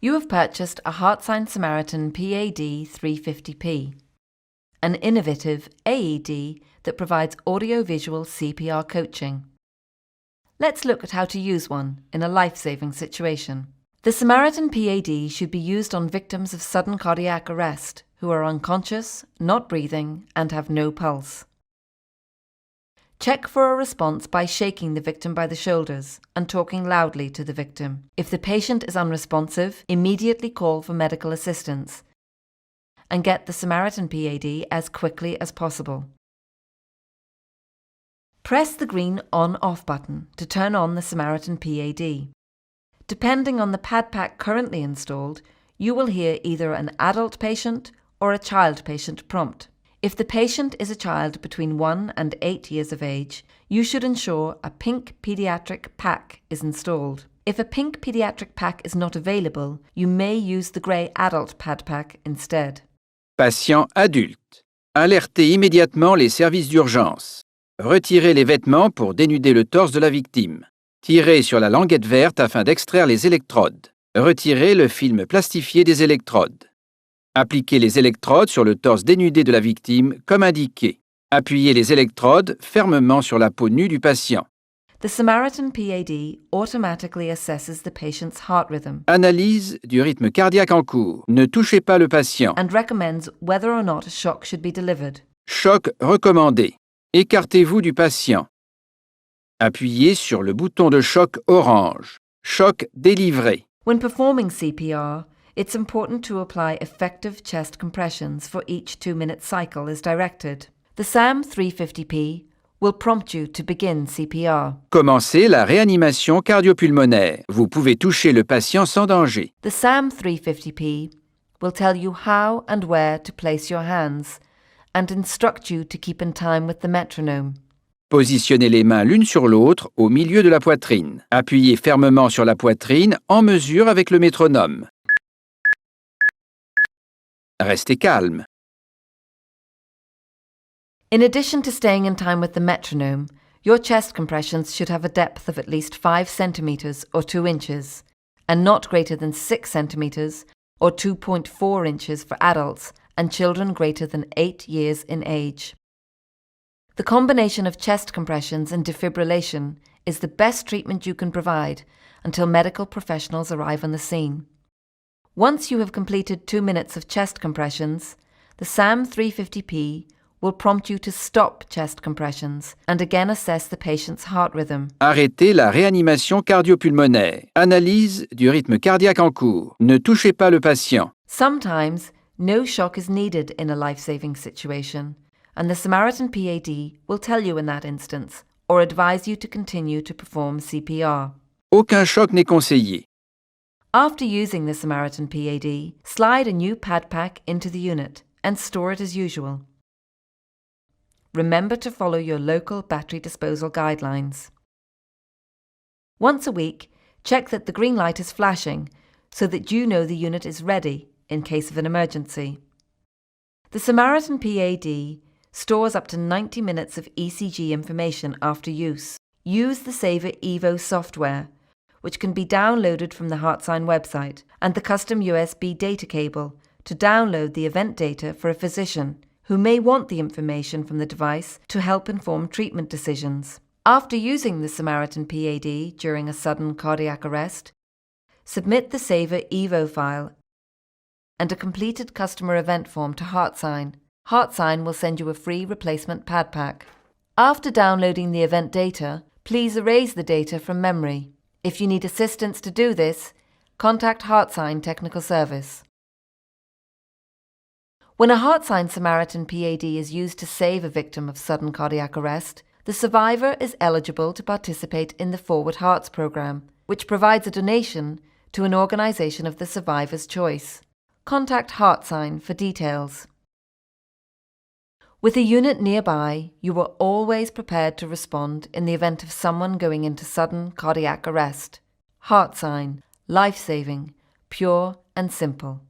You have purchased a HeartSine Samaritan PAD 350p, an innovative AED that provides audio-visual CPR coaching. Let's look at how to use one in a life-saving situation. The Samaritan PAD should be used on victims of sudden cardiac arrest who are unconscious, not breathing, and have no pulse. Check for a response by shaking the victim by the shoulders and talking loudly to the victim. If the patient is unresponsive, immediately call for medical assistance and get the Samaritan PAD as quickly as possible. Press the green on-off button to turn on the Samaritan PAD. Depending on the pad pack currently installed, you will hear either an adult patient or a child patient prompt. If the patient is a child between 1 and 8 years of age, you should ensure a pink pediatric pack is installed. If a pink pediatric pack is not available, you may use the grey adult pad pack instead. Patient adulte. Alertez immédiatement les services d'urgence. Retirez les vêtements pour dénuder le torse de la victime. Tirez sur la languette verte afin d'extraire les électrodes. Retirez le film plastifié des électrodes. Appliquez les électrodes sur le torse dénudé de la victime comme indiqué. Appuyez les électrodes fermement sur la peau nue du patient. The Samaritan PAD automatically assesses the patient's heart rhythm Analyse du rythme cardiaque en cours. Ne touchez pas le patient. and recommends whether or not a shock should be delivered. Choc recommandé. Écartez-vous du patient. Appuyez sur le bouton de choc orange. Choc délivré. When performing CPR, it's important to apply effective chest compressions for each 2-minute cycle as directed. The SAM 350p will prompt you to begin CPR. Commencez la réanimation cardiopulmonaire. Vous pouvez toucher le patient sans danger. The SAM 350p will tell you how and where to place your hands and instruct you to keep in time with the metronome. Positionnez les mains l'une sur l'autre au milieu de la poitrine. Appuyez fermement sur la poitrine en mesure avec le métronome. Restez calme. In addition to staying in time with the metronome, your chest compressions should have a depth of at least 5 centimeters or 2 inches, and not greater than 6 centimeters or 2.4 inches for adults and children greater than 8 years in age. The combination of chest compressions and defibrillation is the best treatment you can provide until medical professionals arrive on the scene. Once you have completed 2 minutes of chest compressions, the SAM 350p will prompt you to stop chest compressions and again assess the patient's heart rhythm. Arrêtez la réanimation cardiopulmonaire. Analyse du rythme cardiaque en cours. Ne touchez pas le patient. Sometimes, no shock is needed in a life-saving situation, and the Samaritan PAD will tell you in that instance or advise you to continue to perform CPR. Aucun choc n'est conseillé. After using the Samaritan PAD, slide a new pad pack into the unit and store it as usual. Remember to follow your local battery disposal guidelines. Once a week, check that the green light is flashing so that you know the unit is ready in case of an emergency. The Samaritan PAD stores up to 90 minutes of ECG information after use. Use the Saver Evo software, which can be downloaded from the HeartSine website, and the custom USB data cable to download the event data for a physician who may want the information from the device to help inform treatment decisions. After using the Samaritan PAD during a sudden cardiac arrest, submit the Saver Evo file and a completed customer event form to HeartSine. HeartSine will send you a free replacement pad pack. After downloading the event data, please erase the data from memory. If you need assistance to do this, contact HeartSine Technical Service. When a HeartSine Samaritan PAD is used to save a victim of sudden cardiac arrest, the survivor is eligible to participate in the Forward Hearts program, which provides a donation to an organisation of the survivor's choice. Contact HeartSine for details. With a unit nearby, you are always prepared to respond in the event of someone going into sudden cardiac arrest. HeartSine, life-saving, pure and simple.